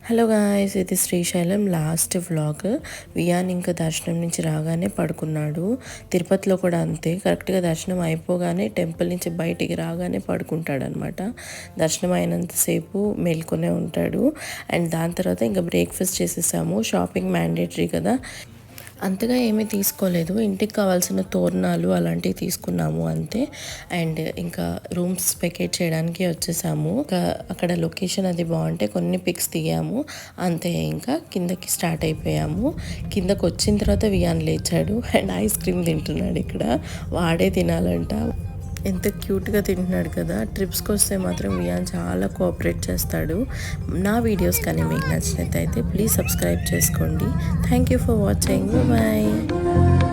Hello guys, ఇది Srisailam last vlog. Wiaan ఇంకా దర్శనం నుంచి రాగానే పడుకున్నాడు. తిరుపతిలో కూడా అంతే, కరెక్ట్గా దర్శనం అయిపోగానే టెంపుల్ నుంచి బయటికి రాగానే పడుకుంటాడు అనమాట. దర్శనం అయినంతసేపు మేల్కొనే ఉంటాడు. అండ్ దాని తర్వాత ఇంకా బ్రేక్ఫాస్ట్ చేసేసాము. షాపింగ్ మ్యాండేటరీ కదా, అంతగా ఏమీ తీసుకోలేదు. ఇంటికి కావాల్సిన తోరణాలు అలాంటివి తీసుకున్నాము అంతే. అండ్ ఇంకా రూమ్స్ వెకేట్ చేయడానికి వచ్చేసాము. ఇంకా అక్కడ లొకేషన్ అది బాగుంటే కొన్ని పిక్స్ దిగాము అంతే. ఇంకా కిందకి స్టార్ట్ అయిపోయాము. కిందకి వచ్చిన తర్వాత వియాన్ లేచాడు అండ్ ఐస్ క్రీమ్ తింటున్నాడు. ఇక్కడ వాడే తినాలంట. ఎంత క్యూట్గా తింటున్నాడు కదా. ట్రిప్స్కి వస్తే మాత్రం వియాన్ చాలా కోఆపరేట్ చేస్తాడు. నా వీడియోస్ కానీ మీకు నచ్చినట్టయితే ప్లీజ్ సబ్స్క్రైబ్ చేసుకోండి. Thank you for watching. Bye.